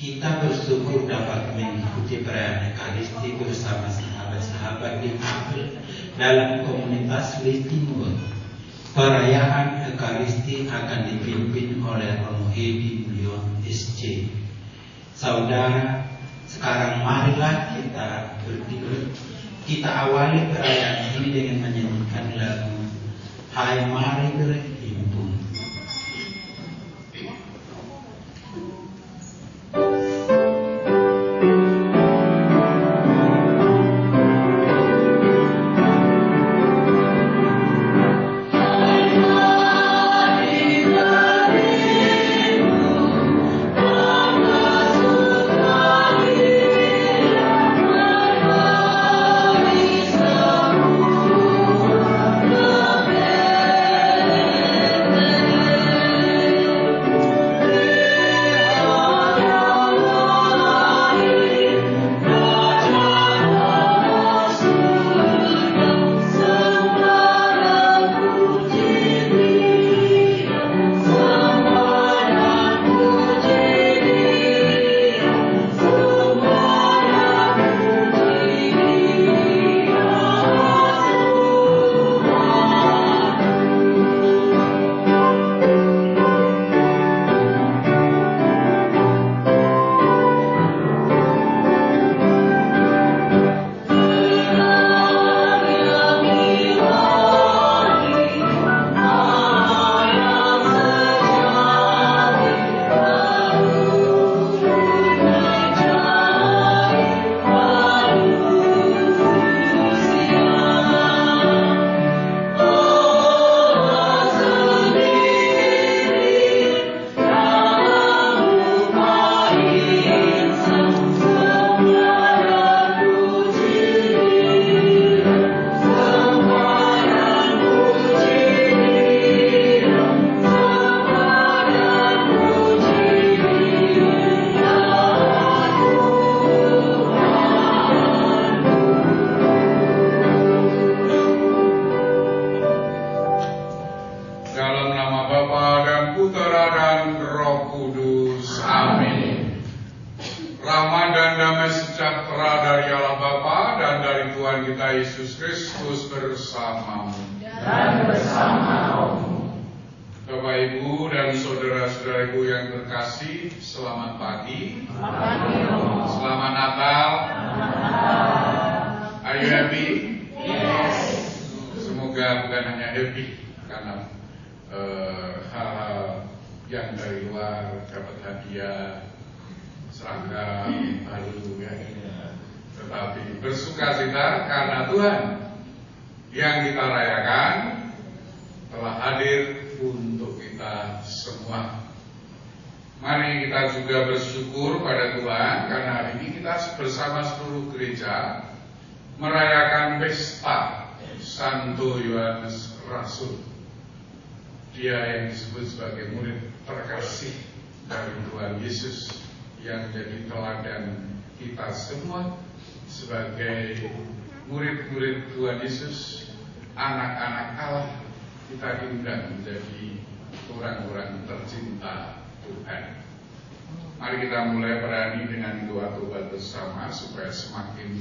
Kita bersyukur dapat mengikuti perayaan Ekaristi bersama sahabat-sahabat di Apel dalam komunitas Listimur. Perayaan Ekaristi akan dipimpin oleh Romo Edi Mulyon SC. Saudara, sekarang marilah kita berdiri. Kita awali perayaan ini dengan menyanyikan lagu Hai Mari Berhimpun. Dia yang disebut sebagai murid terkasih dari Tuhan Yesus, yang jadi teladan kita semua sebagai murid-murid Tuhan Yesus, anak-anak Allah. Kita diundang menjadi orang-orang tercinta Tuhan. Mari kita mulai berani dengan doa tobat bersama supaya semakin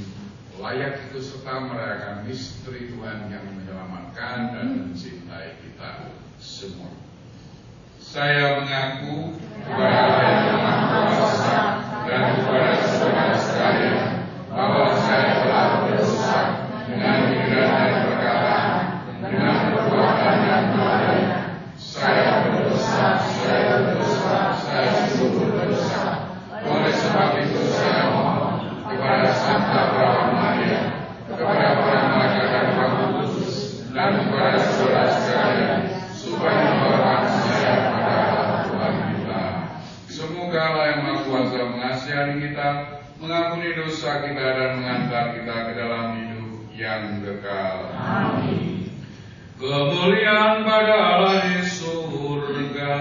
layak ikut serta merayakan misteri Tuhan yang menyelamatkan dan mencintai kita semua. Saya mengaku kepada Allah yang Maha Kuasa dan kepada saudara sekalian bahwa saya telah berdosa dengan pikiran dan perkataan, dengan perbuatan dan lalai. Saya berdosa, saya sungguh berdosa. Oleh sebab itu saya mohon kepada Santa Perawan Maria, kepada para malaikat dan Roh Kudus, dan kepada saudara sekalian, supaya menolong saya pada Allah Tuhan kita. Semoga Allah yang Maha Kuasa mengasihani kita, mengampuni dosa kita, dan mengantar kita ke dalam hidup yang kekal. Amin. Kemuliaan pada Allah di surga.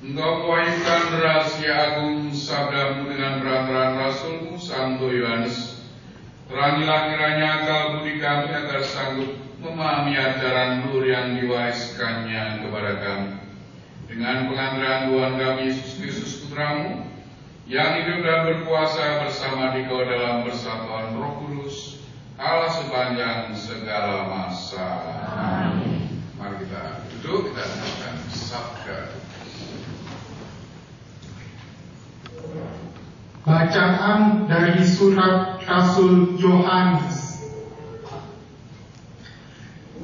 Engkau mewahyukan rahasia agung sabdamu dengan perantaraan Rasulmu Santo Yohanes. Terangilah kiranya akal budi kami agar sanggup memahami ajaran Nur yang diwariskannya kepada kami. Dengan pengantaran Tuhan kami Yesus Kristus Putramu, yang hidup dan berkuasa bersama Dikau dalam persatuan Roh Kudus, Allah sepanjang segala masa. Amin. Mari kita duduk, kita dengarkan sabda. Bacaan dari surat Rasul Yohanes.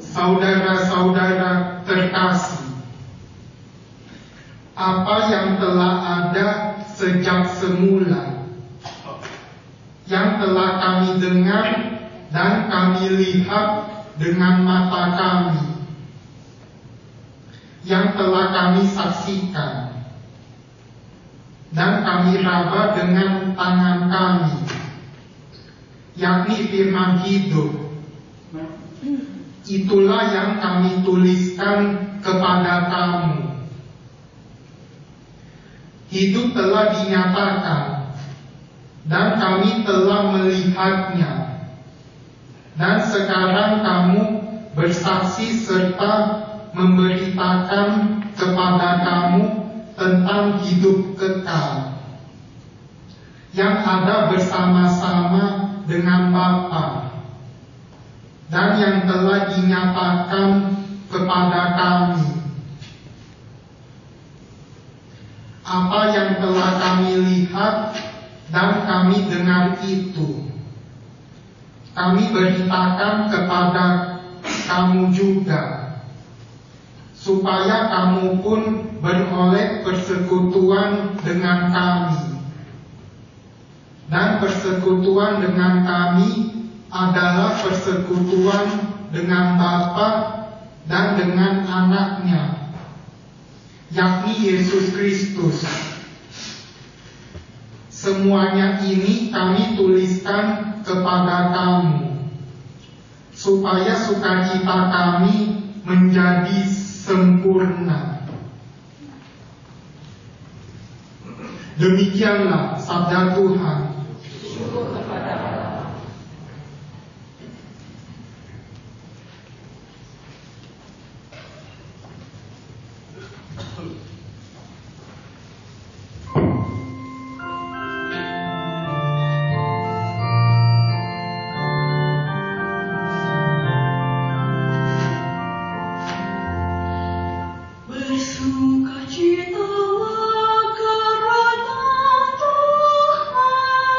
Saudara-saudara terkasih, apa yang telah ada sejak semula, yang telah kami dengar dan kami lihat dengan mata kami, yang telah kami saksikan dan kami raba dengan tangan kami, yakni firman hidup. Itulah yang kami tuliskan kepada kamu. Hidup telah dinyatakan dan kami telah melihatnya, dan sekarang kamu bersaksi serta memberitakan kepada kamu tentang hidup kekal yang ada bersama-sama dengan Bapa dan yang telah dinyatakan kepada kami. Apa yang telah kami lihat dan kami dengar itu kami beritakan kepada kamu juga, supaya kamu pun beroleh persekutuan dengan kami. Dan persekutuan dengan kami adalah persekutuan dengan Bapa dan dengan Anaknya, yakni Yesus Kristus. Semuanya ini kami tuliskan kepada kamu, supaya sukacita kami menjadi sempurna. Demikianlah sabda Tuhan. Syukur kepada Allah. Bersukacitalah karena Tuhan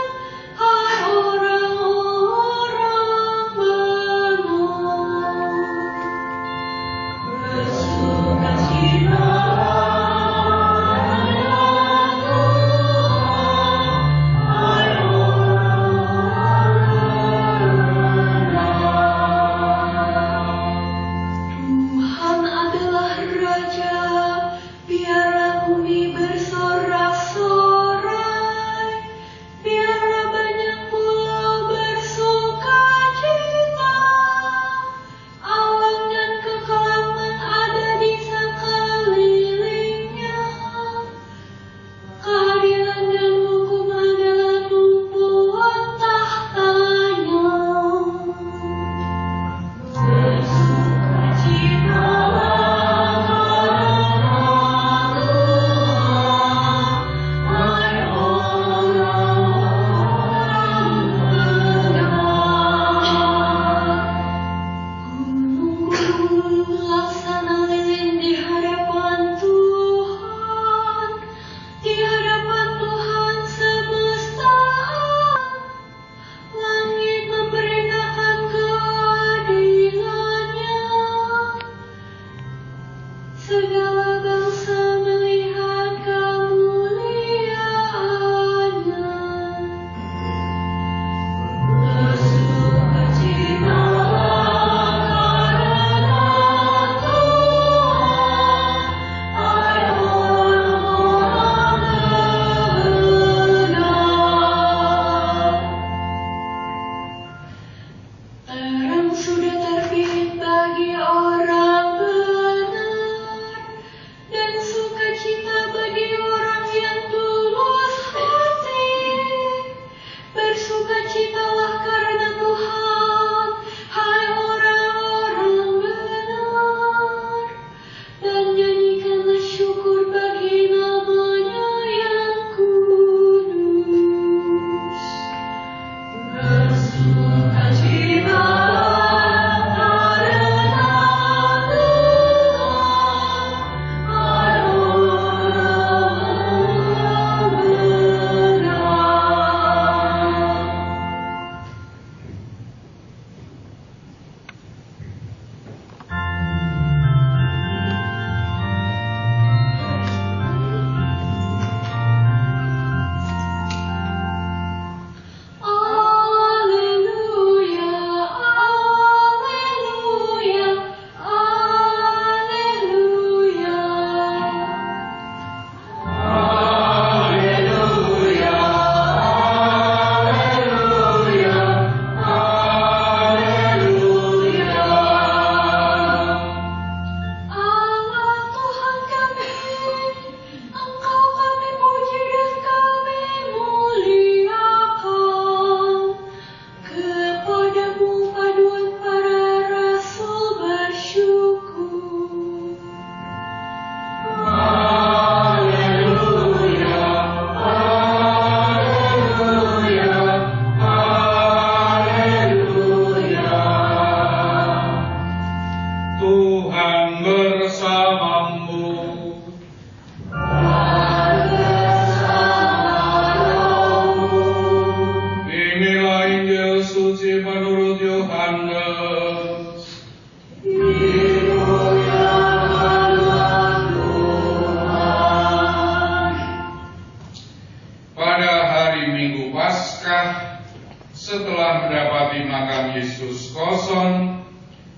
Setelah mendapati makam Yesus kosong,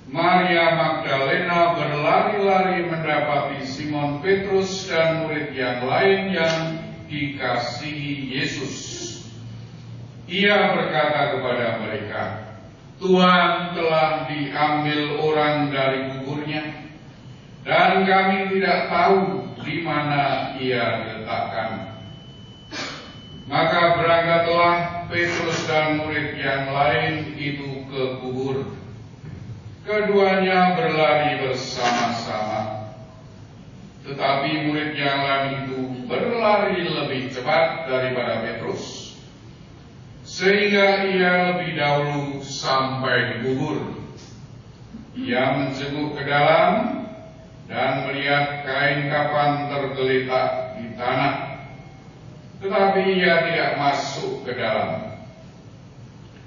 Maria Magdalena berlari-lari mendapati Simon Petrus dan murid yang lain yang dikasihi Yesus. Ia berkata kepada mereka, "Tuhan telah diambil orang dari kuburnya, dan kami tidak tahu di mana ia diletakkan." Maka berangkatlah Petrus dan murid yang lain itu ke kubur. Keduanya berlari bersama-sama. Tetapi murid yang lain itu berlari lebih cepat daripada Petrus, sehingga ia lebih dahulu sampai di kubur. Ia menjenguk ke dalam dan melihat kain kafan tergeletak di tanah. Tetapi ia tidak masuk ke dalam.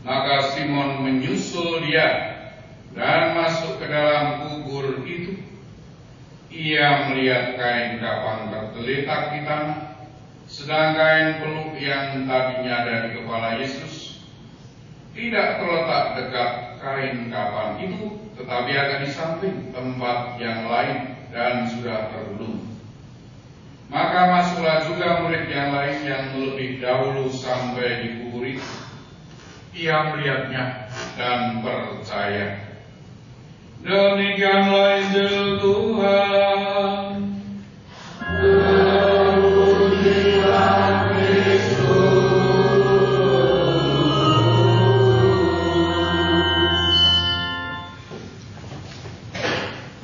Maka Simon menyusul dia dan masuk ke dalam kubur itu. Ia melihat kain kafan tergeletak di tanah, sedang kain peluk yang tadinya ada di kepala Yesus tidak terletak dekat kain kafan itu, tetapi ada di samping tempat yang lain dan sudah tergulung. Maka masuklah juga murid yang lain yang lebih dahulu sampai di kubur itu. Ia melihatnya dan percaya. Demikianlah Injil Tuhan. Terpujilah Kristus.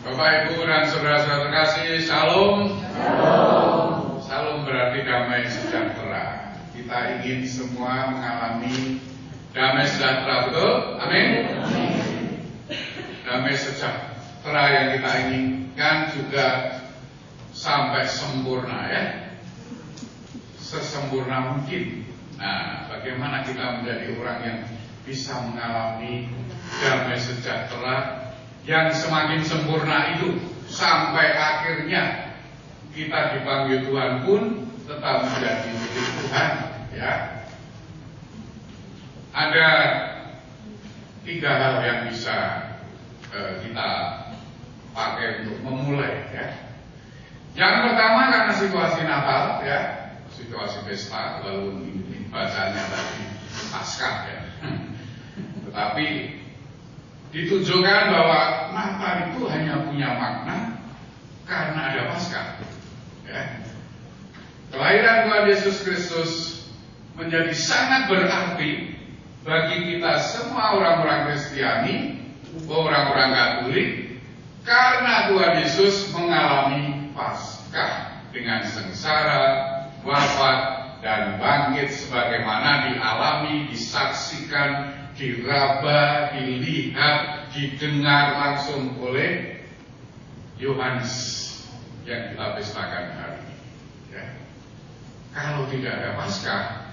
Bapak, Ibu, dan saudara-saudara terkasih, Shalom. Salam berarti damai sejahtera. Kita ingin semua mengalami damai sejahtera, betul? Amin. Damai sejahtera yang kita inginkan juga sampai sempurna, ya, sesempurna mungkin. Nah, bagaimana kita menjadi orang yang bisa mengalami damai sejahtera yang semakin sempurna itu sampai akhirnya kita dipanggil Tuhan pun tetap menjadi milik Tuhan, ya. Ada 3 hal yang bisa kita pakai untuk memulai, ya. Yang pertama karena situasi Natal, ya, situasi pesta, lalu bacanya tadi Paskah, ya. Tetapi ditunjukkan bahwa Natal itu hanya punya makna karena ada Paskah. Ya. Kelahiran Tuhan Yesus Kristus menjadi sangat berarti bagi kita semua orang-orang Kristiani, orang-orang Katolik, karena Tuhan Yesus mengalami Paskah dengan sengsara, wafat, dan bangkit sebagaimana dialami, disaksikan, diraba, dilihat, didengar langsung oleh Yohanes yang kita pestakan hari ini, ya. Kalau tidak ada Paskah,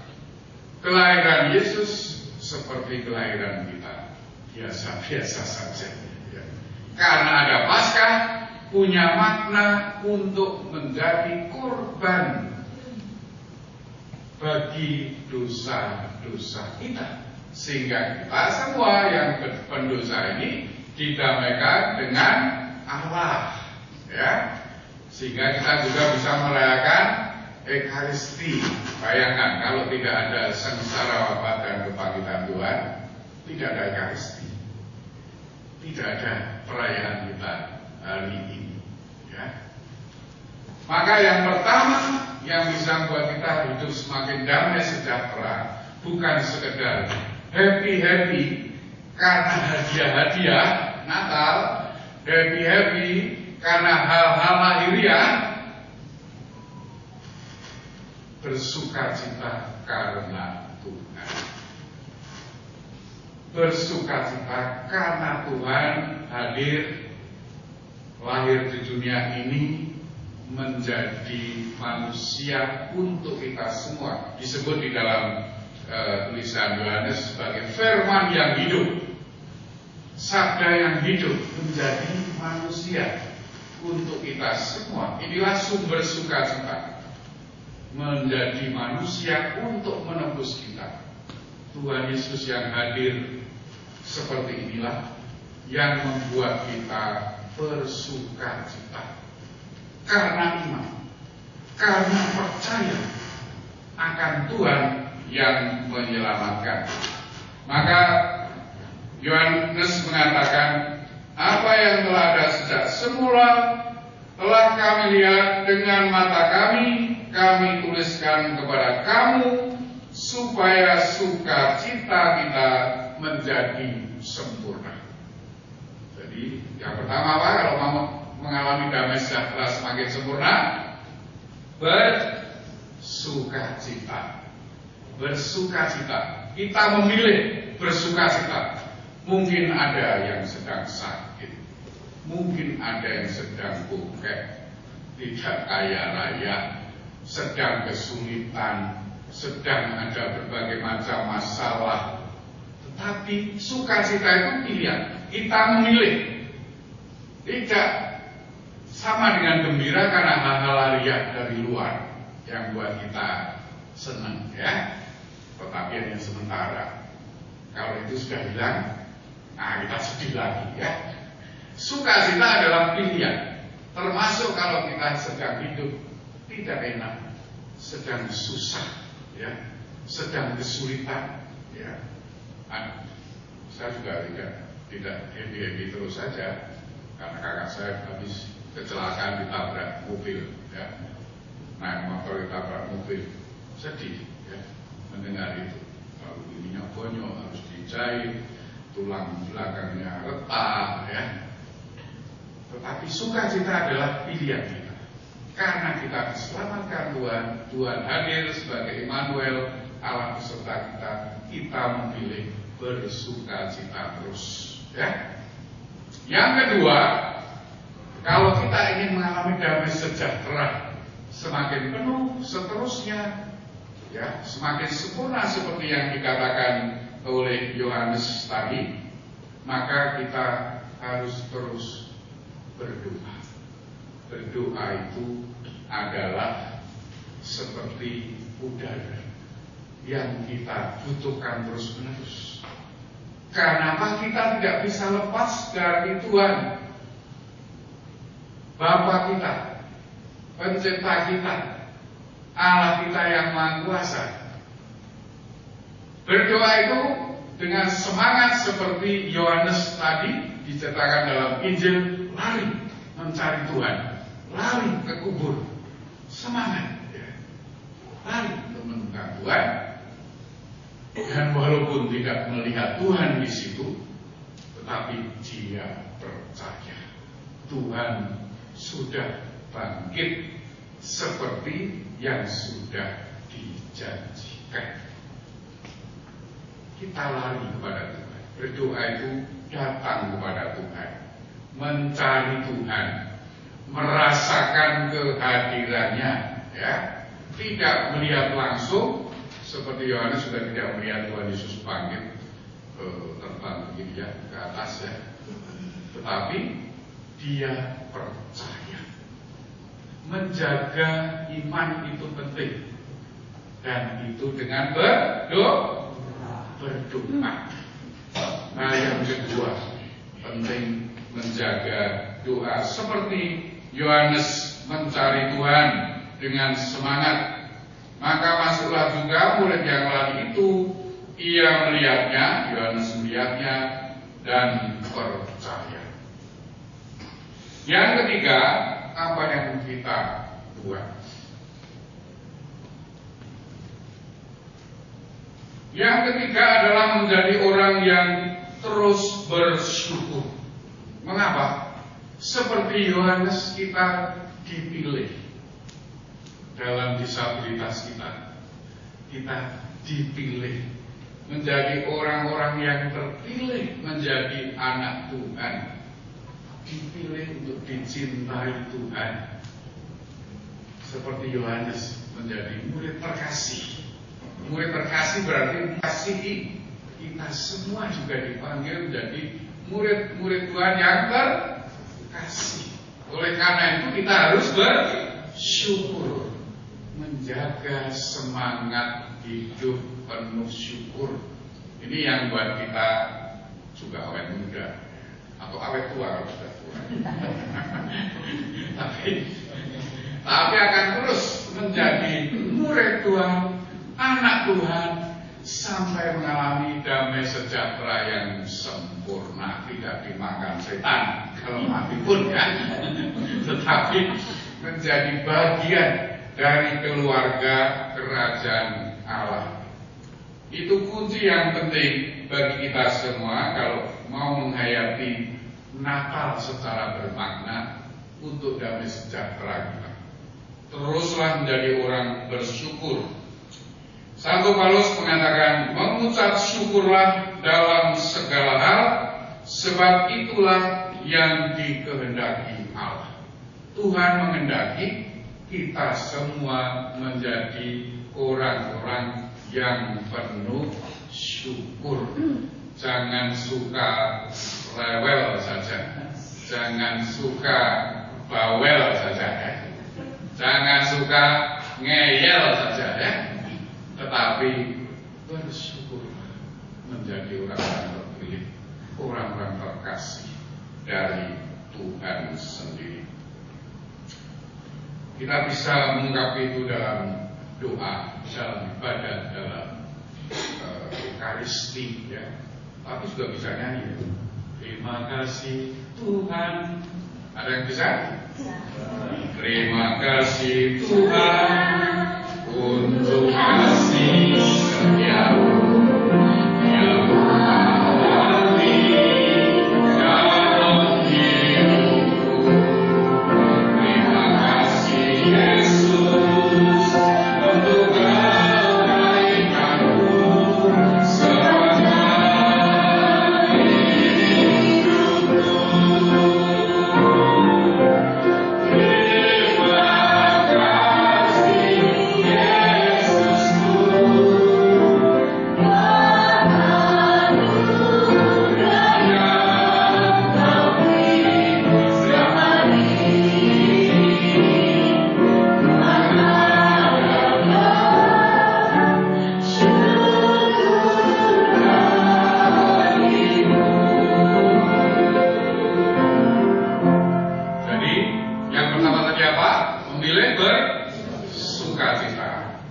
kelahiran Yesus seperti kelahiran kita, biasa-biasa saja, ya. Karena ada Paskah, punya makna untuk menjadi korban bagi dosa-dosa kita, sehingga kita semua yang pendosa ini didamaikan dengan Allah, ya. Sehingga kita juga bisa merayakan Ekaristi. Bayangkan kalau tidak ada sengsara, wafat, dan kebangkitan Tuhan, tidak ada Ekaristi, tidak ada perayaan kita hari ini, ya. Maka yang pertama yang bisa membuat kita hidup semakin damai sejahtera bukan sekedar happy karena hadiah-hadiah Natal, happy karena hal-hal lahiriah, bersukacita karena Tuhan. Bersukacita karena Tuhan hadir, lahir di dunia ini, menjadi manusia untuk kita semua. Disebut di dalam tulisan Yohanes sebagai firman yang hidup, sabda yang hidup, menjadi manusia untuk kita semua. Inilah sumber sukacita, menjadi manusia untuk menebus kita. Tuhan Yesus yang hadir seperti inilah yang membuat kita bersukacita karena iman, karena percaya akan Tuhan yang menyelamatkan. Maka Yohanes mengatakan, apa yang telah ada sejak semula telah kami lihat dengan mata kami tuliskan kepada kamu, supaya sukacita kita menjadi sempurna. Jadi yang pertama apa? Kalau mau mengalami damai sejahtera semakin sempurna, bersukacita. Bersukacita. Kita memilih bersukacita. Mungkin ada yang sedang sakit, mungkin ada yang sedang bungkek, tidak kaya raya, sedang kesulitan, sedang ada berbagai macam masalah. Tetapi sukacita itu pilihan. Kita memilih. Tidak sama dengan gembira karena hal-hal liar dari luar yang buat kita senang, ya. Tetapi hanya sementara. Kalau itu sudah hilang, nah kita sedih lagi, ya. Sukacita adalah pilihan. Termasuk kalau kita sedang hidup tidak enak, sedang susah, ya, sedang kesulitan, ya. Saya juga tidak happy terus saja karena kakak saya habis kecelakaan ditabrak mobil, ya, naik motor ditabrak mobil, sedih, ya, mendengar itu. Lalu ininya bonyok, harus dijahit, tulang belakangnya retak, ya. Tetapi sukacita adalah pilihan kita. Karena kita diselamatkan Tuhan, Tuhan hadir sebagai Immanuel, Allah beserta kita memilih bersukacita terus, ya. Yang kedua, kalau kita ingin mengalami damai sejahtera semakin penuh seterusnya, ya, semakin sempurna seperti yang dikatakan oleh Yohanes tadi, maka kita harus terus berdoa. Berdoa itu adalah seperti udara yang kita butuhkan terus-menerus. Karena apa? Kita tidak bisa lepas dari Tuhan, Bapa kita, Pencipta kita, Allah kita yang Maha Kuasa. Berdoa itu dengan semangat seperti Yohanes tadi diceritakan dalam Injil, lari mencari Tuhan, lari ke kubur, semangat, ya. Lari untuk menemukan Tuhan. Dan walaupun tidak melihat Tuhan di situ, tetapi dia percaya Tuhan sudah bangkit seperti yang sudah dijanjikan. Kita lari kepada Tuhan. Berdoa itu datang kepada Tuhan, mencari Tuhan, merasakan kehadirannya, ya. Tidak melihat langsung. Seperti Yohanes sudah tidak melihat Tuhan Yesus bangkit terbang begini, ya, ke atas, ya. Tetapi dia percaya. Menjaga iman itu penting. Dan itu dengan berdoa. Nah, yang kedua, penting menjaga doa. Seperti Yohanes mencari Tuhan dengan semangat, maka masuklah juga murid yang lain itu. Ia melihatnya, Yohanes melihatnya dan percaya. Yang ketiga, apa yang kita buat? Yang ketiga adalah menjadi orang yang terus bersyukur. Mengapa? Seperti Yohanes, kita dipilih. Dalam disabilitas kita dipilih menjadi orang-orang yang terpilih menjadi anak Tuhan, dipilih untuk dicintai Tuhan. Seperti Yohanes menjadi murid terkasih. Murid terkasih berarti mengasihi. Kita semua juga dipanggil menjadi murid-murid Tuhan yang terkasih. Oleh karena itu kita harus bersyukur. Menjaga semangat hidup penuh syukur Ini yang buat kita juga awet muda atau awet tua kalau sudah tua. tapi akan terus menjadi murid Tuhan, anak Tuhan, sampai mengalami damai sejahtera yang sempurna, tidak dimakan setan kalau mati pun ya, tetapi menjadi bagian dari keluarga kerajaan Allah. Itu kunci yang penting bagi kita semua kalau mau menghayati Natal secara bermakna untuk damai sejahtera kita. Teruslah menjadi orang bersyukur. Santo Paulus mengatakan, mengucap syukurlah dalam segala hal, sebab itulah yang dikehendaki Allah. Tuhan menghendaki kita semua menjadi orang-orang yang penuh syukur. Jangan suka rewel saja, jangan suka bawel saja ya. Jangan suka ngeyel saja ya. Tetapi bersyukur menjadi orang-orang terpilih, orang-orang terkasih dari Tuhan sendiri. Kita bisa mengungkap itu dalam doa, dalam ibadat, dalam Ekaristi ya. Tapi juga bisa nyanyi. Terima kasih Tuhan. Ada yang bisa? Terima kasih Tuhan untuk kasih setiamu yang mengalir dalam hidupku. Terima kasih Yesus untuk kebaikanmu sepanjang hidupku.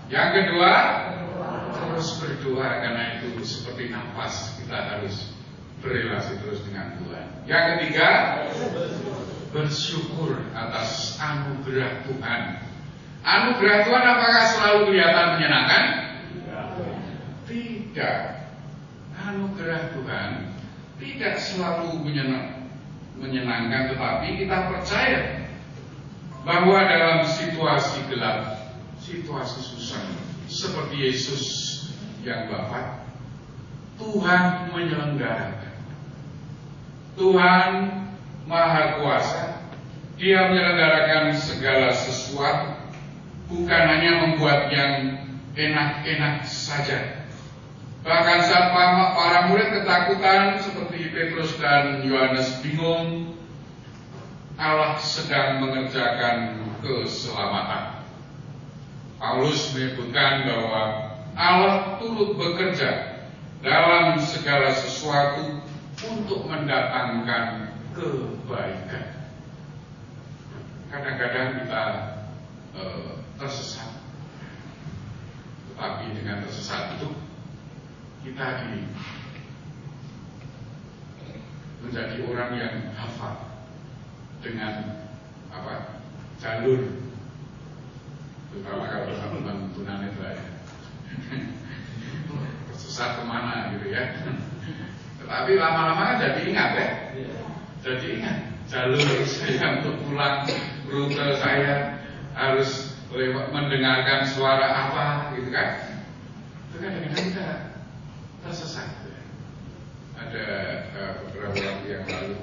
Yang kedua, terus berdoa, karena itu seperti nafas, kita harus berrelasi terus dengan Tuhan. Yang ketiga, bersyukur atas anugerah Tuhan. Anugerah Tuhan apakah selalu kelihatan menyenangkan? Tidak. Anugerah Tuhan tidak selalu menyenangkan, tetapi kita percaya bahwa dalam situasi gelap, situasi susah, seperti Yesus yang wafat, Tuhan menyelenggarakan. Tuhan Maha Kuasa, Dia menyelenggarakan segala sesuatu, bukan hanya membuat yang enak-enak saja. Bahkan saat para murid ketakutan seperti Petrus dan Yohanes bingung, Allah sedang mengerjakan keselamatan. Paulus menyebutkan bahwa Allah turut bekerja dalam segala sesuatu untuk mendatangkan kebaikan. Kadang-kadang kita tersesat, tetapi dengan tersesat itu kita menjadi orang yang hafal dengan jalur, terutama kalau teman-teman tunanetra ya. Tersesat kemana gitu ya. Tetapi lama-lama kan jadi ingat ya. Jadi ingat jalur saya untuk pulang, rute saya harus mendengarkan suara apa gitu kan. Itu kadang-kadang kita tersesat ya. Ada beberapa waktu yang lalu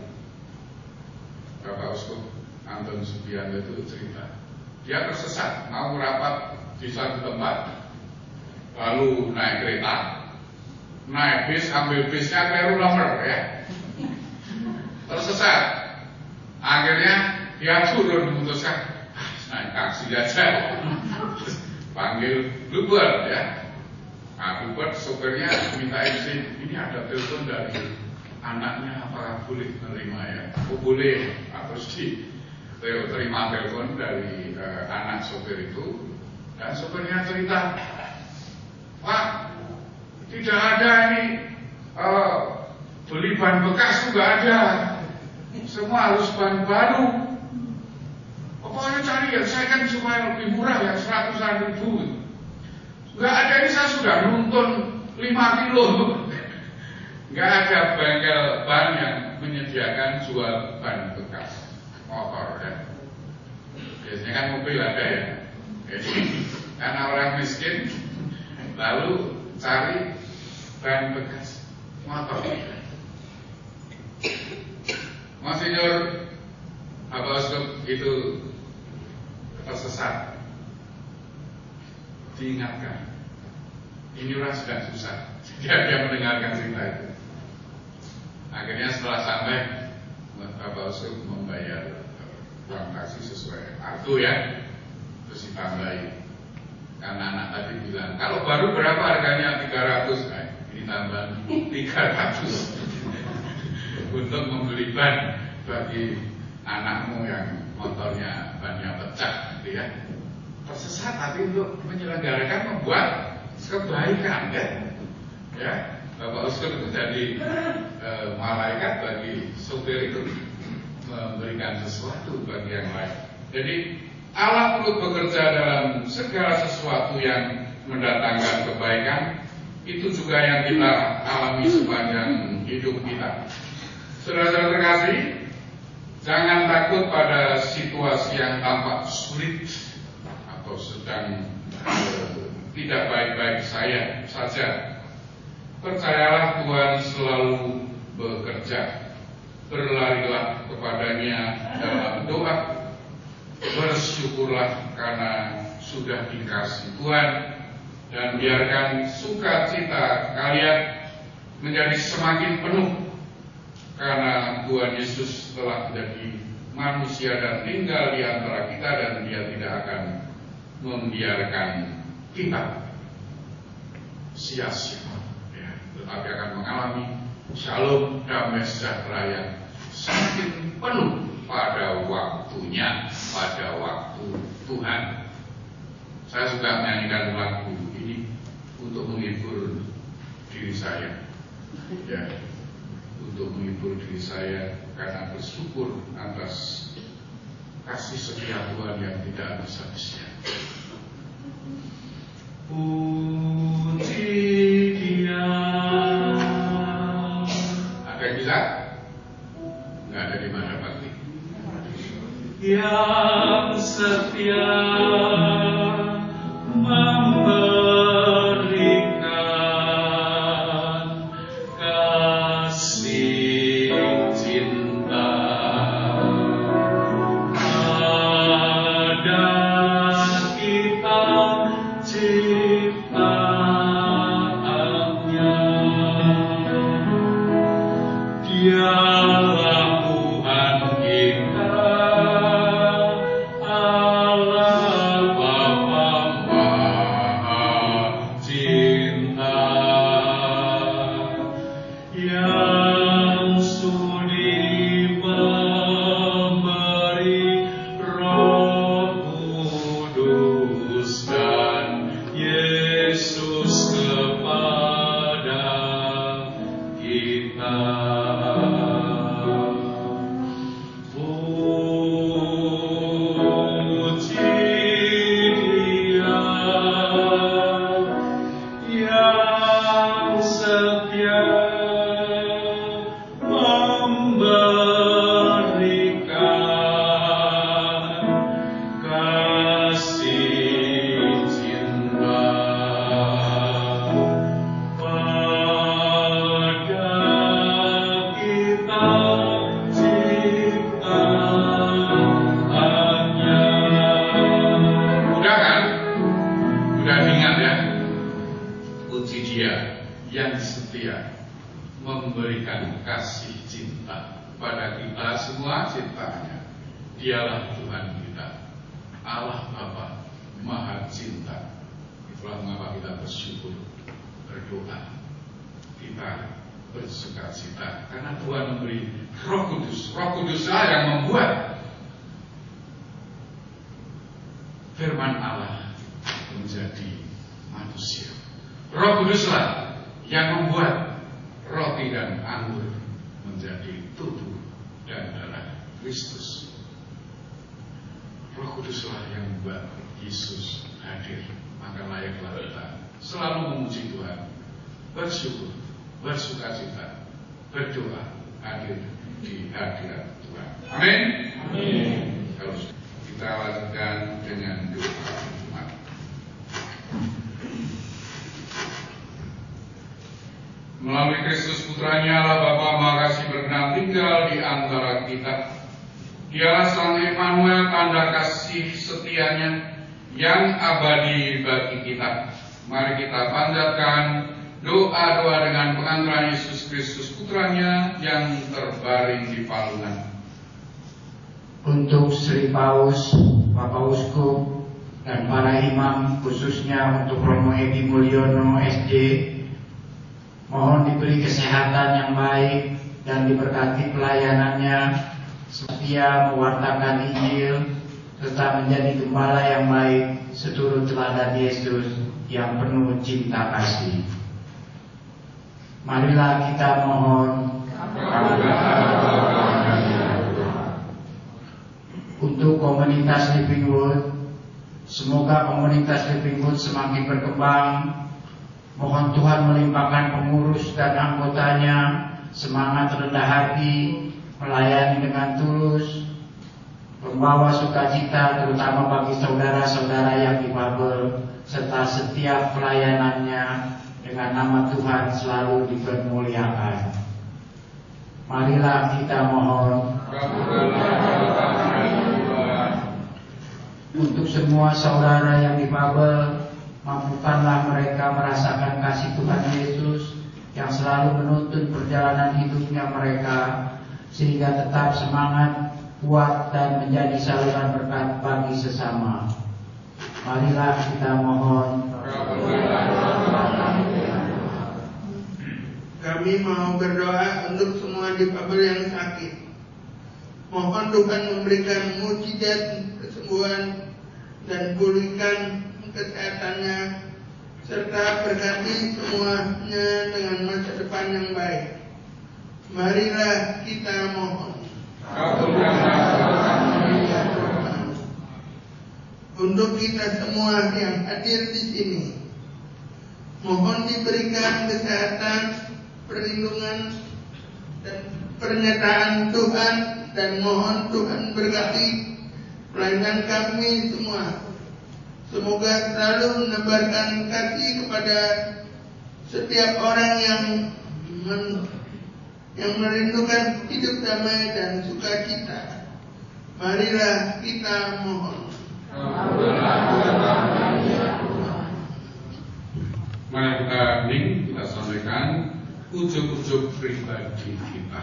Bapak Uskup Anton Subianto itu cerita, dia tersesat mau rapat di satu tempat, lalu naik kereta, naik bis, ambil bisnya keliru nomor ya, tersesat. Akhirnya dia turun memutuskan naik taksi aja, panggil Uber ya. Aku buat sopirnya minta izin, ini ada telepon dari anaknya, apakah boleh menerima ya? Oh boleh, terus terima telepon dari anak sopir itu, dan sopirnya cerita, Pak, tidak ada ini beli ban bekas juga ada, semua harus ban baru. Pokoknya cari yang saya kan supaya lebih murah yang 100-an ribu. Nggak ada, ini saya sudah nuntun 5 kilo. Nggak ada bengkel ban yang menyediakan jual ban bekas motor ya. Biasanya kan mobil ada ya. Jadi karena orang miskin lalu cari ban bekas motor. Monsinyur Bapak Uskup itu tersesat, diingatkan. Ini orang sedang susah. Dia mendengarkan cerita itu. Akhirnya setelah sampai, Bapak Uskup membayar uang taksi sesuai kartu ya, terus ditambahi. Karena anak tadi bilang, kalau baru berapa harganya? 300. Nah, ini tambah 300 untuk membeli ban bagi anakmu yang motornya bannya pecah, gitu ya. Tersesat tapi untuk menyelenggarakan membuat kebaikan kan, ya. Bapak Uskup itu jadi malaikat bagi sopir itu, memberikan sesuatu bagi yang lain. Jadi Allah perlu bekerja dalam segala sesuatu yang mendatangkan kebaikan. Itu juga yang kita alami sepanjang hidup kita. Saudara-saudara terkasih, jangan takut pada situasi yang tampak sulit atau sedang tidak baik-baik saja. Percayalah Tuhan selalu bekerja. Berlarilah kepadanya dalam doa. Bersyukurlah karena sudah dikasih Tuhan, dan biarkan sukacita kalian menjadi semakin penuh karena Tuhan Yesus telah menjadi manusia dan tinggal di antara kita, dan Dia tidak akan membiarkan kita sia-sia, ya, tetapi akan mengalami shalom, damai sejahtera yang semakin penuh pada waktunya, pada waktu Tuhan. Saya suka menyanyikan lagu ini untuk menghibur diri saya, ya, untuk menghibur diri saya karena bersyukur atas kasih setia Tuhan yang tidak habis-habisnya. Puji Dia. Ada yang bisa? Nggak ada di mana pasti. Yang setia memberikan kasih cinta pada kita ciptaannya. Dialah Tuhan kita, Allah Bapa Maha Cinta, yang sudi memberi Roh Kudus dan Yesus kepada kita. Puji Dia yang setia memberikan kasih cinta pada kita ciptaannya. Udah kan? Udah ingat ya? Puji Dia yang setia memberikan kasih cinta pada kita semua ciptaannya. Dialah Tuhan kita, Allah Bapa Maha Cinta. Itulah mengapa kita bersyukur bersukacita karena Tuhan memberi Roh Kudus. Roh Kuduslah yang membuat firman Allah menjadi manusia. Roh Kuduslah yang membuat roti dan anggur menjadi tubuh dan darah Kristus. Roh Kuduslah yang membuat Yesus hadir. Maka layaklah kita selalu memuji Tuhan, bersyukur, bersukacita, berdoa, hadir di hadirat Tuhan. Amin. Amin. Kalau kita lanjutkan dengan doa Jumat. Melalui Kristus Putranya Allah Bapa Maha Kasih berkenan tinggal di antara kita. Dialah Sang Immanuel, tanda kasih setianya yang abadi bagi kita. Mari kita panjatkan doa-doa dengan pengantaran Yesus Kristus Putranya yang terbaring di palungan. Untuk Sri Paus, Bapak Uskup, dan para imam, khususnya untuk Romo Edi Mulyono SD, mohon diberi kesehatan yang baik dan diberkati pelayanannya, setia mewartakan Injil, serta menjadi gembala yang baik seturut teladan Yesus yang penuh cinta kasih. Marilah kita mohon untuk komunitas Living Wood. Semoga komunitas Living Wood semakin berkembang. Mohon Tuhan melimpahkan pengurus dan anggotanya semangat rendah hati, melayani dengan tulus, membawa sukacita terutama bagi saudara-saudara yang difabel, serta setiap pelayanannya dengan nama Tuhan selalu dipermuliakan. Marilah kita mohon untuk semua saudara yang difabel, mampukanlah mereka merasakan kasih Tuhan Yesus yang selalu menuntun perjalanan hidupnya mereka, sehingga tetap semangat, kuat, dan menjadi saluran berkat bagi sesama. Marilah kita mohon. Kami mau berdoa untuk semua difabel yang sakit. Mohon Tuhan memberikan mukjizat kesembuhan dan pulihkan kesehatannya, serta berkati semuanya dengan masa depan yang baik. Marilah kita mohon. Untuk kita semua yang hadir di sini, mohon diberikan kesehatan, perlindungan, dan pernyataan Tuhan, dan mohon Tuhan berkati pelayanan kami semua. Semoga selalu menebarkan kasih kepada setiap orang yang merindukan hidup damai dan sukacita. Marilah kita mohon. Mari kita hening, kita sampaikan ujuk-ujuk pribadi kita.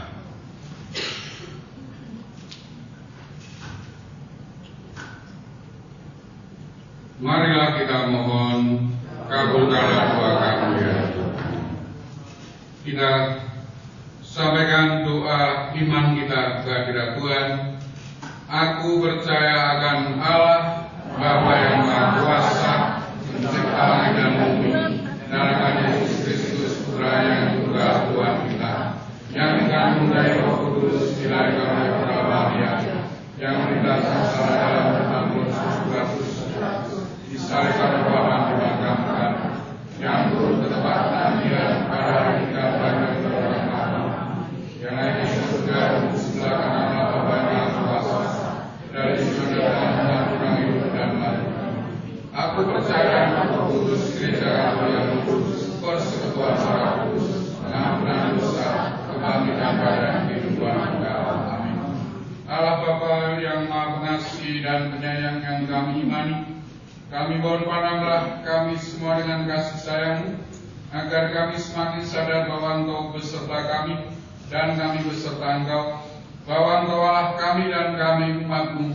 Marilah kita mohon, kabulkanlah doa kami ya Tuhan. Kita sampaikan doa iman kita kehadirat Tuhan. Aku percaya akan Allah Bapa yang Maha Kuasa, pencipta langit dan bumi, dan akan Yesus Kristus Putra yang juga Tuhan kita, yang dikandung dari Roh Kudus, dilahirkan oleh Bapa Maria, yang menderita sengsara dalam Tuhan Yesus Kristus, disalibkan berbahan dimakamkan, yang turun ke tempat penantian pada hari ketiga bagi orang mati, yang naik ke surga di sebelah kanan Allah Bapa yang Maha Kuasa, dari surga dan orang hidup dan mati. Aku percaya Roh Kudus, Gereja Katolik yang kudus, persekutuan Roh Kudus, pengampunan dosa, kebangkitan badan, kehidupan kekal. Amin. Allah Bapa yang Maha Pengasih dan Penyayang yang kami imani, kami mohon pandanglah kami semua dengan kasih sayang-Mu, agar kami semakin sadar bahwa Engkau beserta kami dan kami beserta Engkau, bahwa Engkau Allah kami dan kami umat-Mu,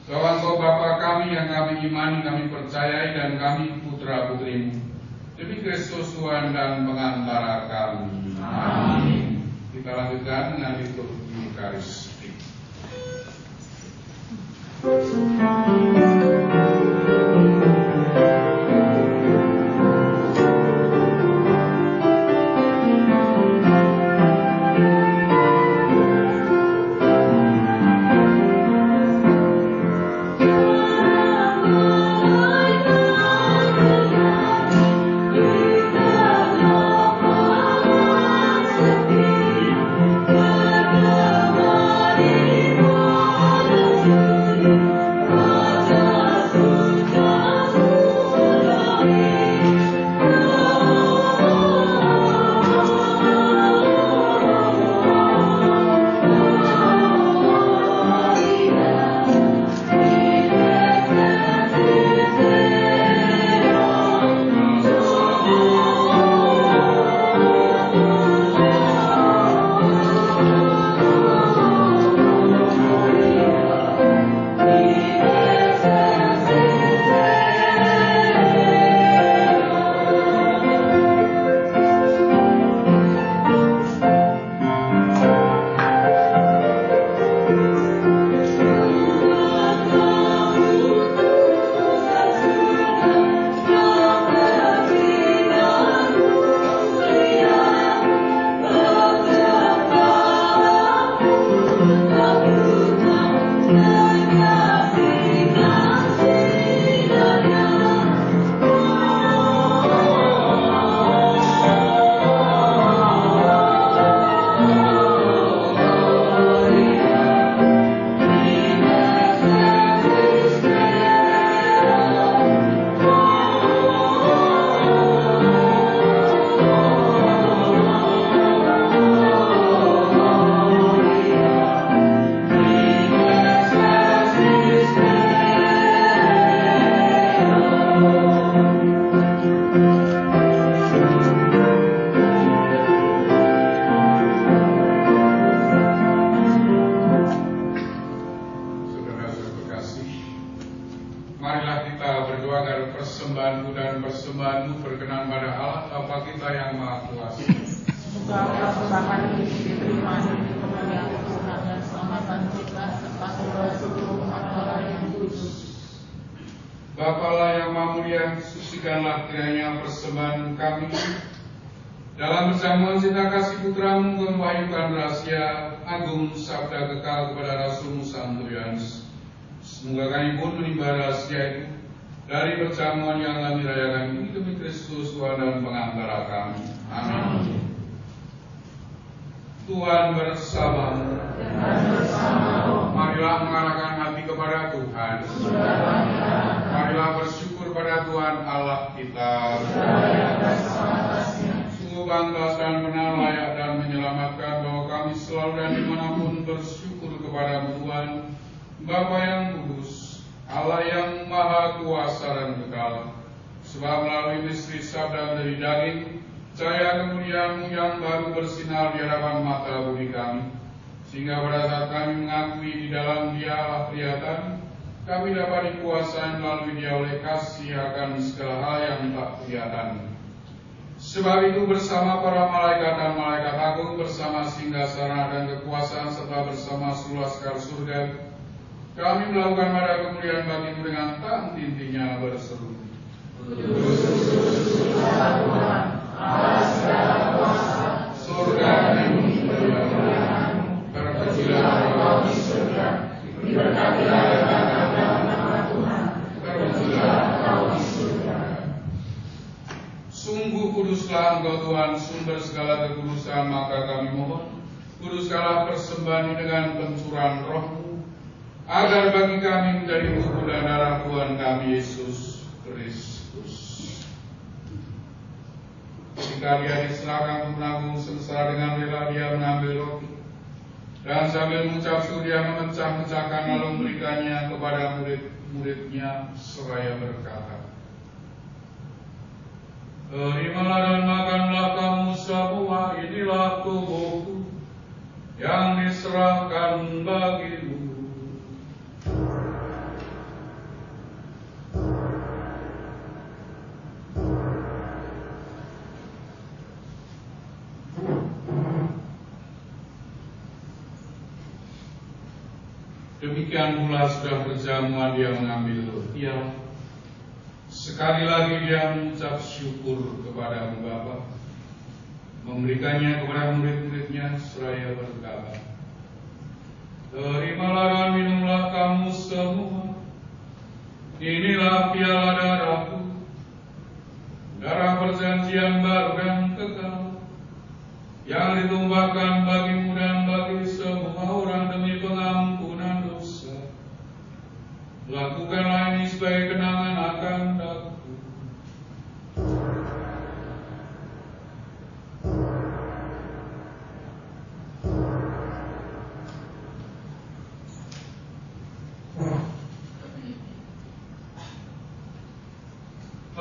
bahwa Engkau Bapa kami yang kami imani, kami percayai, dan kami putra-putri-Mu. demi Kristus Tuhan dan pengantara kami. Amin. Kita lanjutkan dengan liturgi Eukaristik. Bapalah yang Maha Mulia, sucikanlah kiranya persembahan kami dalam perjamuan cinta kasih Putramu, membahagiakan rahasia agung sabda kekal kepada Rasul Santo Yohanes. Semoga kami pun menimba rahasia itu dari perjamuan yang kami rayakan ini demi Kristus Tuhan dan pengantara kami. Amin. Tuhan bersamamu. Marilah mengarahkan hati kepada Tuhan. Marilah bersyukur pada Tuhan Allah kita. Sungguh pantas dan benar, layak dan menyelamatkan bahwa kami selalu dan dimanapun bersyukur kepada Tuhan, Bapa yang kudus, Allah yang maha kuasa dan kekal. Sebab melalui misteri sabda dari daging, cahaya kemuliaan-Mu yang baru bersinar di hadapan mata budi kami, sehingga pada saat kami mengakui di dalam Dia Allah kelihatan, kami dapat dikuasai melalui Dia oleh kasih akan segala hal yang tak kelihatan. Sebab itu bersama para malaikat dan malaikat agung, bersama singgasana dan kekuasaan, serta bersama seluruh laskar surga, kami melakukan pada kemuliaan bagi-Mu dengan tak henti-hentinya berseru, surga dan bumi berkemuliaan-Mu, terpujilah Engkau di surga, diberkatilah nama Tuhan, terpujilah Engkau di surga. Sungguh kuduslah Engkau Tuhan, sumber segala kekudusan, maka kami mohon, kuduskanlah persembahan ini dengan pencurahan Roh-Mu, agar bagi kami menjadi tubuh dan darah Tuhan kami Yesus Kristus. Ketika Dia diserahkan untuk menanggung sengsara, dengan rela Dia mengambil roti, dan sambil mengucap syukur Dia memecah-mecahkan lalu memberikannya kepada murid-muridnya seraya berkata, terimalah dan makanlah kamu semua, inilah tubuhku yang diserahkan bagimu. Demikian pula sudah berjamuan dia mengambil piala. Sekali lagi dia mengucap syukur kepada Bapa, memberikannya kepada murid-muridnya seraya berkata, "Terimalah dan minumlah kamu semua. Inilah piala darahku, darah perjanjian baru dan kekal, yang ditumpahkan bagimu dan bagi semua orang demi pengampunan dosa. Lakukanlah ini sebagai kenangan akan aku."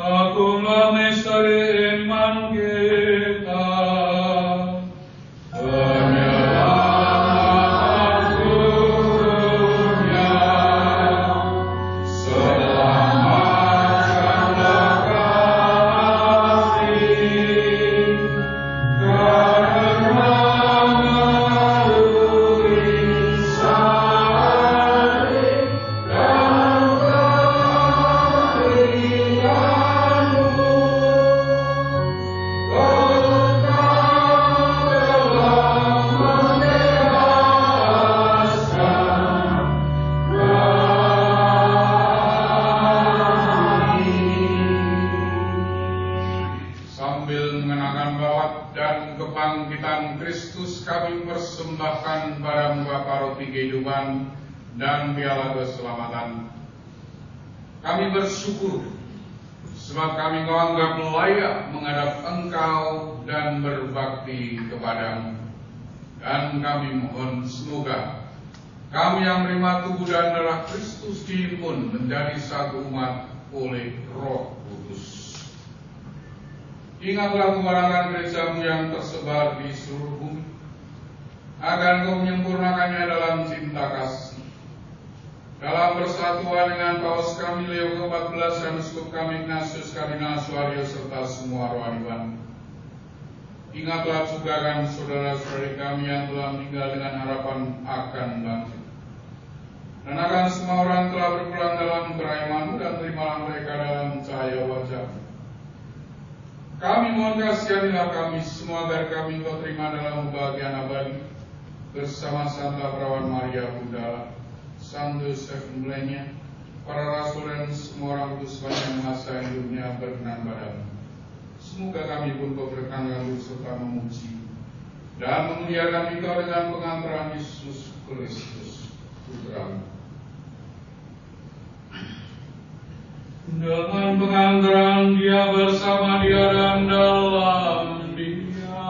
Akulah misteri iman kita. Dan piala keselamatan. Kami bersyukur sebab kami Kau anggap layak menghadap Engkau dan berbakti kepadamu. Dan kami mohon semoga kami yang menerima tubuh dan darah Kristus dihimpun menjadi satu umat oleh Roh Kudus. Ingatlah kebenaran gereja-Mu yang tersebar di seluruh bumi, agar Kau menyempurnakannya dalam cinta kasih. Dalam persatuan dengan Paus kami Leo ke-14 dan Uskup kami Ignatius Kardinal Suaryo serta semua rohaniwan. Ingatlah juga kan saudara-saudari kami yang telah meninggal dengan harapan akan bangkit. Dan akan semua orang telah berpulang dalam kerajaan-Mu, dan terimalah mereka dalam cahaya wajah-Mu. Kami mohon kasihanilah kami semua agar kami Kau terima dalam kebahagiaan abadi bersama Santa Perawan Maria Bunda, Santo Yosef mulainya, para rasul dan semua orang kudus sepanjang masa hidupnya berkenan padamu. Semoga kami pun Kau berkenan serta memuji dan memuliakan Engkau dengan pengantaran Yesus Kristus, Putra-Mu. Dengan pengantaran Dia, bersama Dia dan dalam Dia,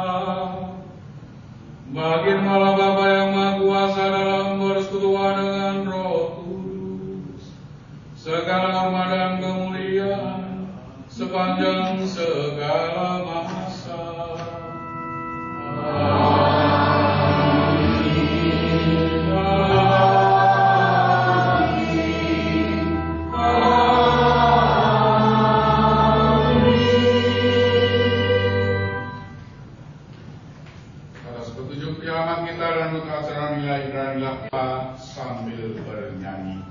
bagindalah Bapa yang Maha Kuasa dalam persekutuan dengan Roh Kudus, segala hormat dan kemuliaan sepanjang segala masa. Sambil bernyanyi.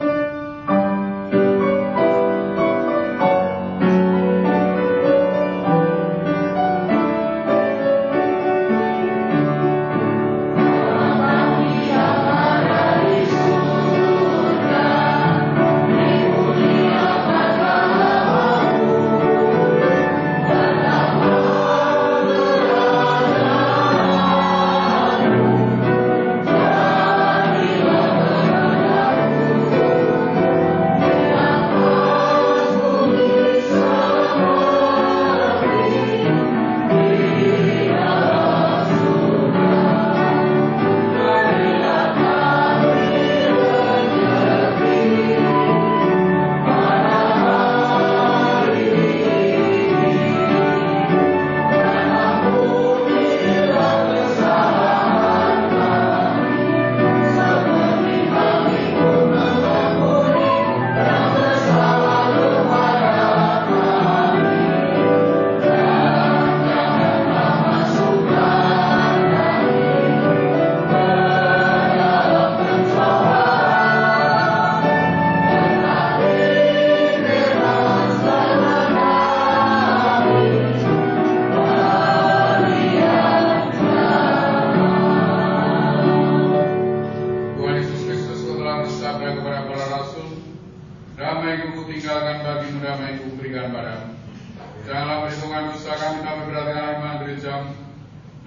kami damai berat dengan iman gereja,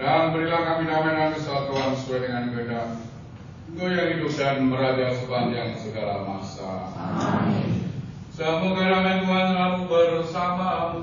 dan berilah kami damai dan kesatuan sesuai dengan kehendak Engkau yang hidup dan meraja sepanjang segala masa. Amin. Semoga damai Tuhan selalu bersamamu.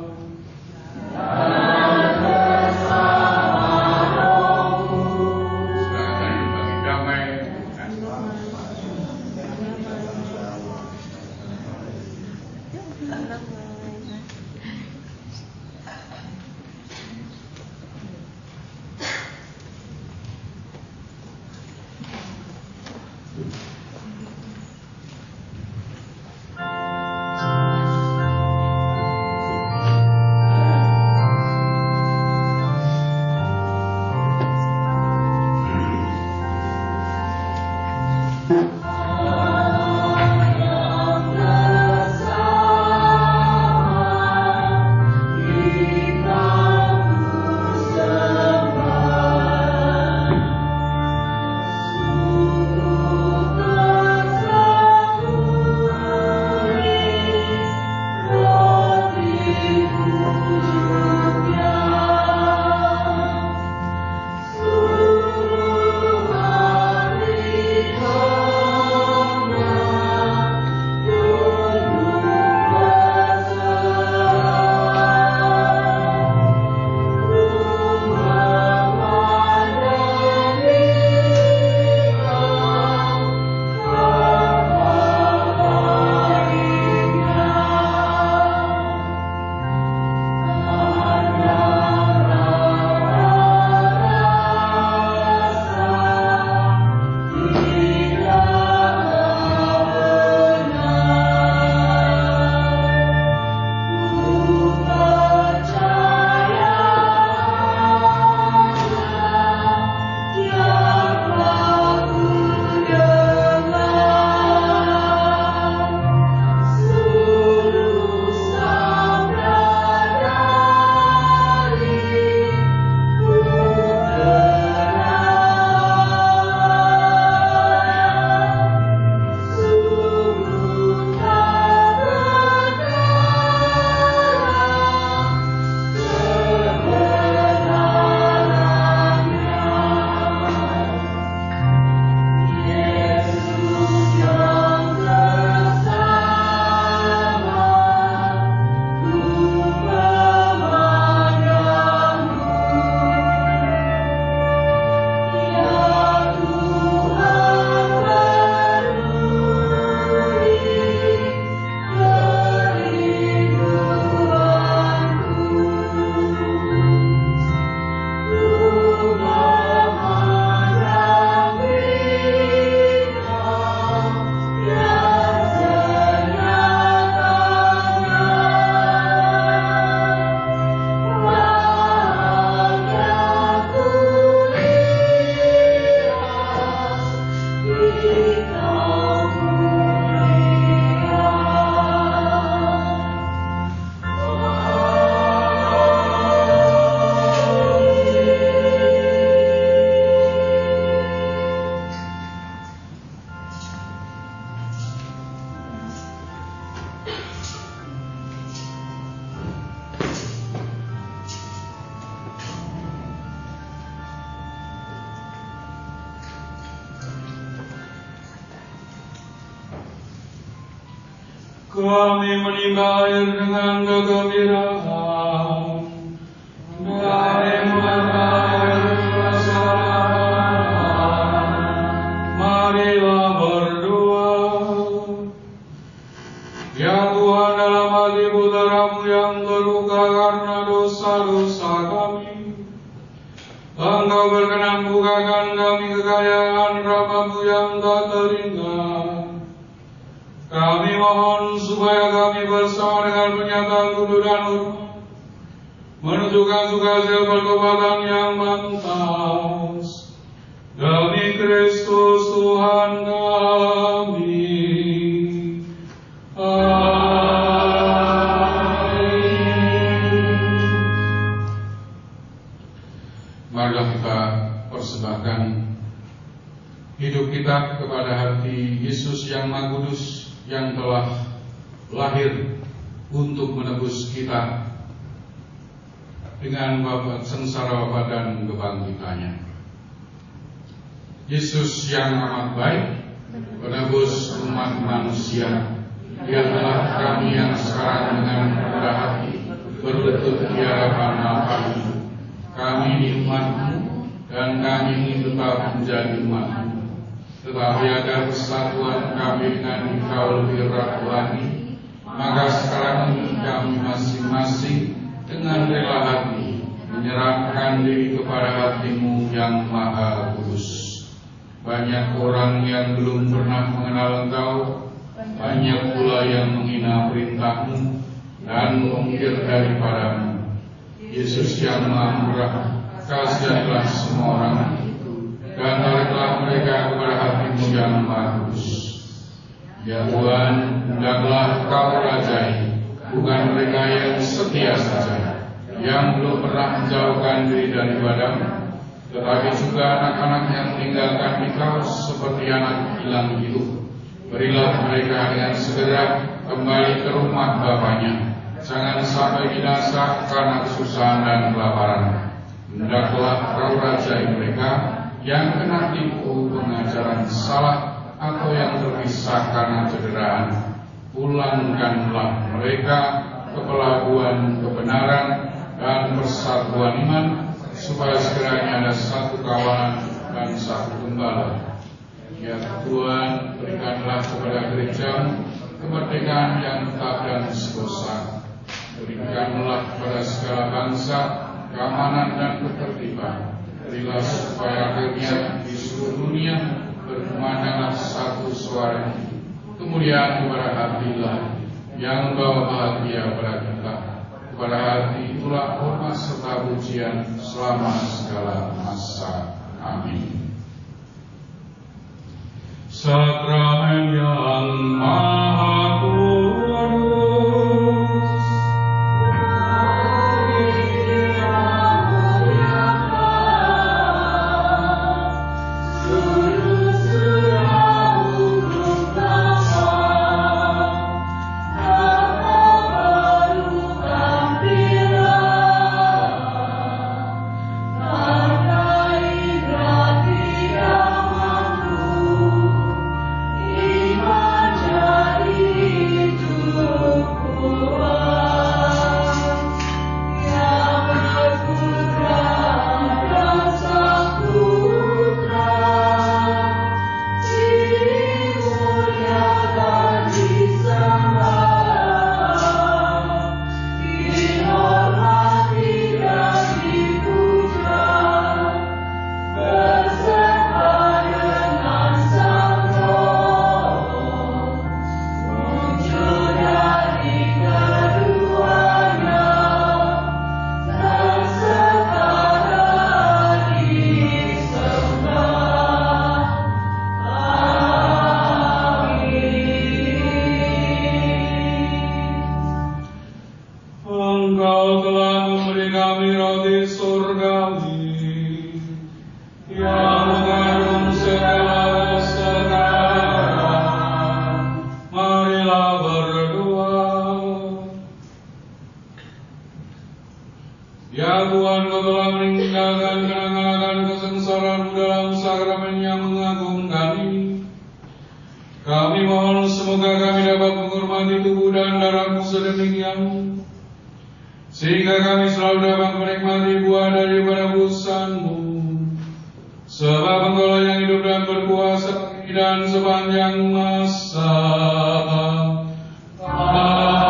Kami menimba air dengan kegembiraan dari air keselamatan. Marilah berdoa. Ya Tuhan, dalam hati putra-Mu yang terluka karena dosa-dosa kami, Engkau berkenan bukakan kami kekayaan rahmat-Mu yang tak terhingga. Kami mohon supaya kami bersama dengan penyataan kudus dan hormat menunjukkan sukacita pertobatan yang pantas demi Kristus Tuhan kami. Amin. Marilah kita persembahkan hidup kita kepada hati Yesus yang Maha Kudus, yang telah lahir untuk menebus kita. dengan sengsara Bapa dan kebangkitannya. Yesus yang amat baik, penebus umat manusia, lihatlah kami yang sekarang dengan rendah hati berlutut di hadapan Bapa-Mu. Kami ini umat-Mu dan kami ingin tetap menjadi umat-Mu. Tetapi agar persatuan kami dengan Engkau lebih erat lagi, maka sekarang ini kami masing-masing dengan rela hati menyerahkan diri kepada hati-Mu yang Maha Kudus. Banyak orang yang belum pernah mengenal Engkau, banyak pula yang menghina perintah-Mu dan mengungkir daripada-Mu. Yesus yang Maha Murah, kasihanlah semua orang itu, dan tariklah mereka kepada hati-Mu yang Maha Kudus. Ya Tuhan, hendaklah Kau rajai, bukan mereka yang setia saja, yang belum pernah menjauhkan diri daripada-Mu, tetapi juga anak-anak yang meninggalkan Engkau seperti anak hilang hidup. Berilah mereka dengan segera kembali ke rumah bapaknya. Jangan sampai binasa karena kesusahan dan kelaparan. Hendaklah Kau rajai mereka yang kena tipu pengajaran salah atau yang terpisah karena cederaan. Pulangkanlah mereka ke pelabuhan kebenaran dan persatuan iman, supaya segeranya ada satu kawanan dan satu gembala. Ya Tuhan, berikanlah kepada gereja-Mu kemerdekaan yang tetap dan sekosa. Berikanlah kepada segala bangsa keamanan dan ketertiban. Berilah supaya akhirnya di seluruh dunia berkumandanglah satu suara. Kemuliaan kepada hatilah yang membawa bahagia pada kita. Kepada hati itulah hormat serta pujian selama segala masa. Amin. Sakramen yang Maha Kudus, sehingga kami selalu dapat menikmati buah daripada putusan-Mu. Sebab Engkau yang hidup dan berkuasa dan sepanjang masa. Amin.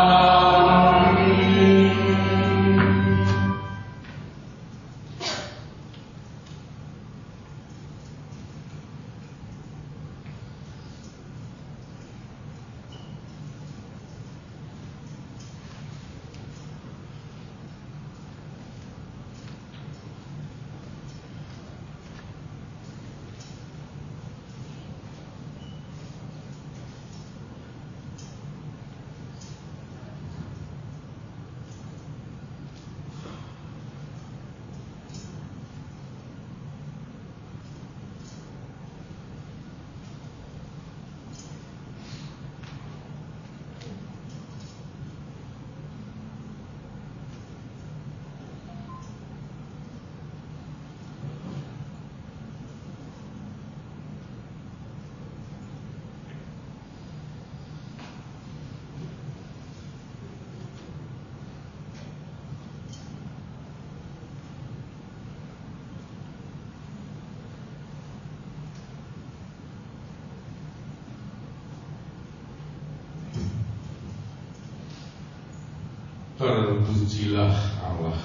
Terpujilah Allah.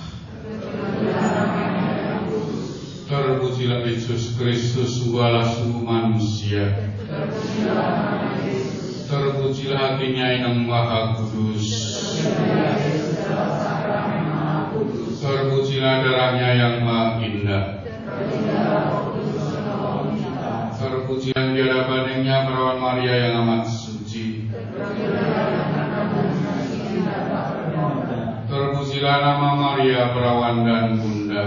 Terpujilah Yesus Kristus, Bala sungguh manusia. Terpujilah hatinya yang Maha Kudus. Terpujilah darahnya yang Maha Indah. Terpujilah di hadapannya perawan Maria yang amat suci. Terpujilah nama Maria perawan dan bunda.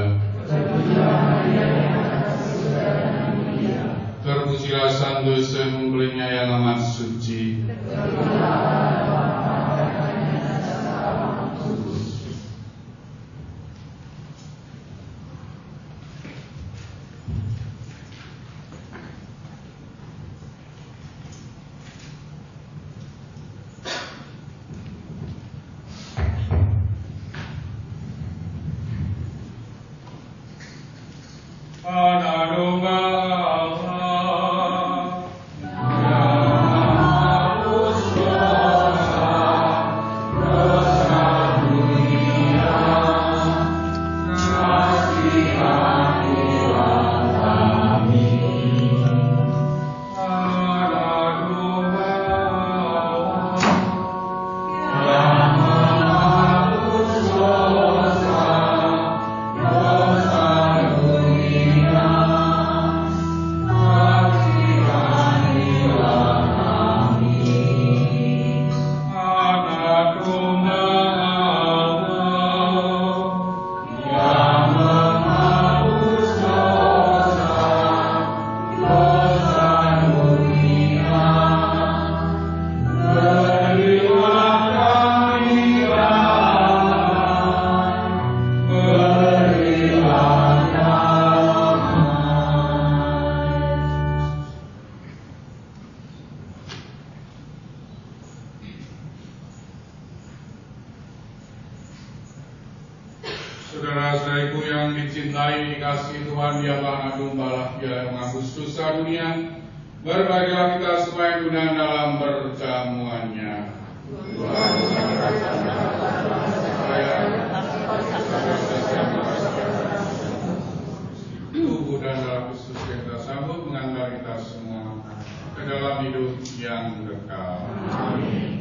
Terpujilah Santo Yosef membelinya yang amat suci. Saudara-saudariku yang dicintai, dikasihi Tuhan, Dialah Agung Bala, Dia menghapus dosa dunia. Berbahagialah kita supaya diundang dalam perjamuannya. Tubuh dan darah Kristus yang kita sambut mengantar kita semua ke dalam hidup yang kekal. Amin.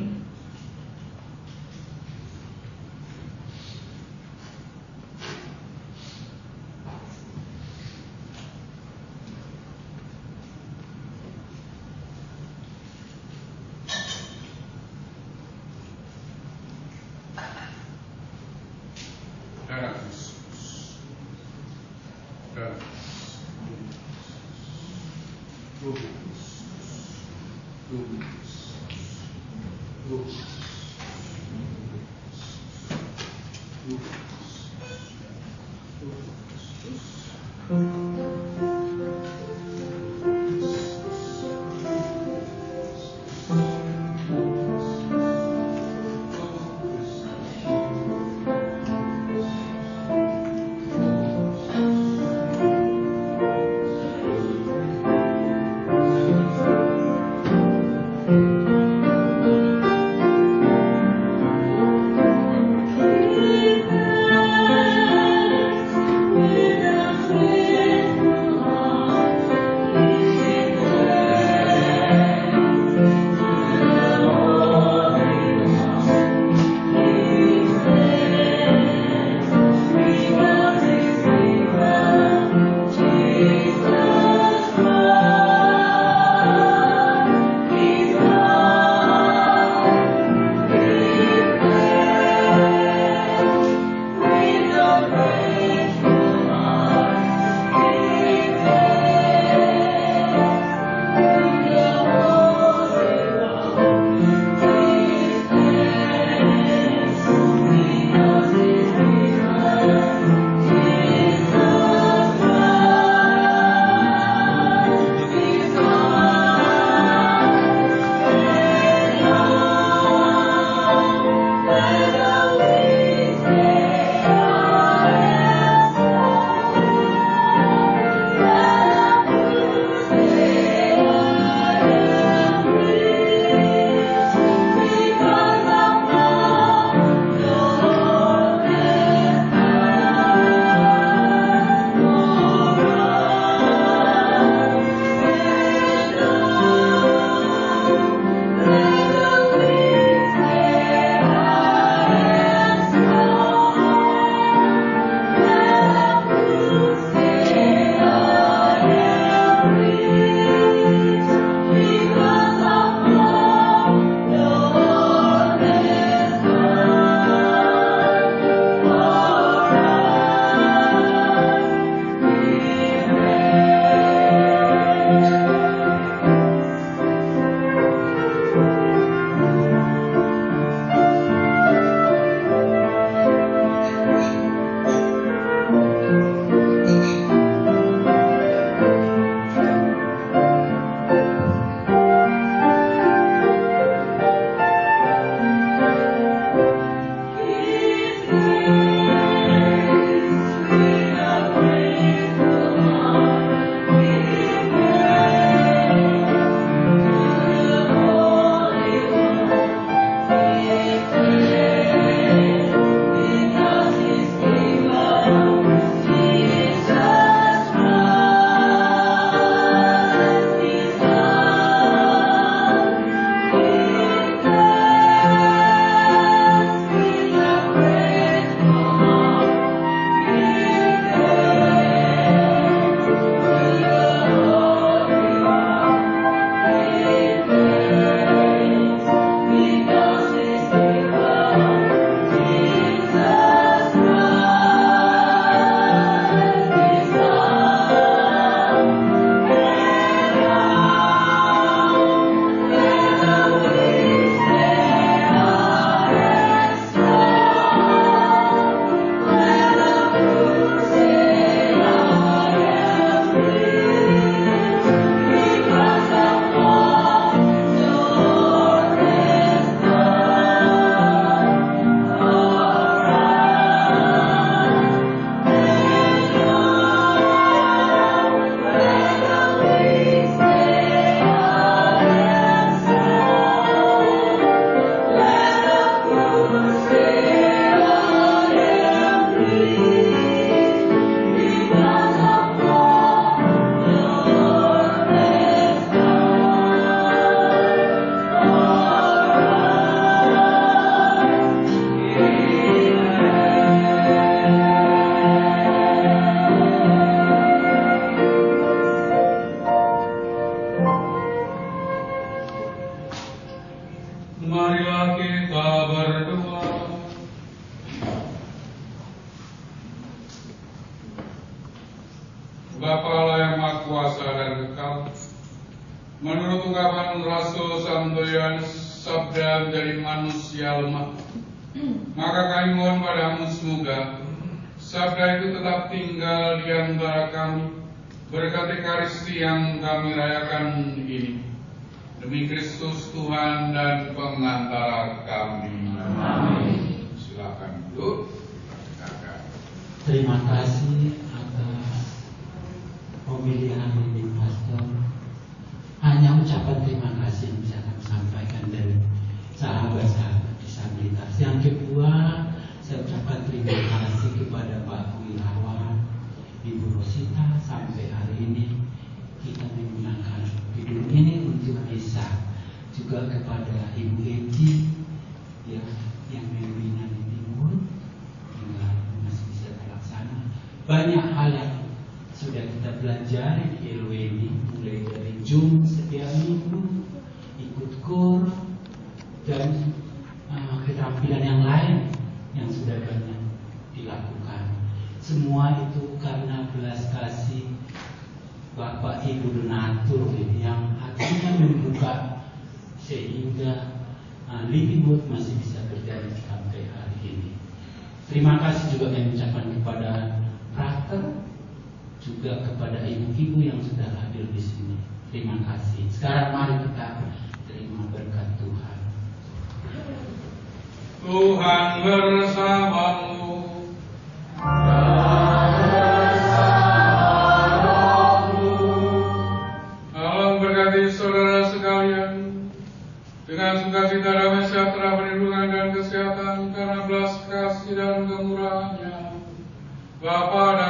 Bapa Allah yang Maha Kuasa dan Kekal, menurut ungkapan Rasul Santo Yohanes, sabda menjadi manusia lemah. Maka kami mohon padamu semoga sabda itu tetap tinggal di antara kami, berkat Ekaristi yang kami rayakan ini. Demi Kristus Tuhan dan pengantara kami. Amin. Silakan duduk. Terima kasih atas pemilihan ini, Pastor. Hanya ucapan terima kasih yang bisa kami sampaikan dari sahabat-sahabat disabilitas. Yang kedua, saya ucapkan terima kasih kepada Pak Wirawan, Ibu Rosita. Sampai hari ini kita menggunakan gedung ini untuk bisa juga kepada Ibu Eti ya, yang membina di timur hingga masih bisa terlaksana. Banyak hal yang sudah kita pelajari di LW ini, mulai dari Zoom setiap minggu, ikut KUR, dan keterampilan yang lain yang sudah banyak dilakukan. Semua itu karena belas kasih Bapak Ibu donatur yang akhirnya membuka sehingga Living Wood masih bisa berjalan sampai hari ini. Terima kasih juga kami ucapkan kepada Prater, juga kepada ibu-ibu yang sudah hadir di sini. Terima kasih. Sekarang mari kita terima berkat Tuhan. Tuhan bersamamu. Allah memberkati saudara sekalian dengan sukacita, damai sejahtera, perlindungan dan kesehatan karena belas kasih dan kemurahan-Nya. Bapa dan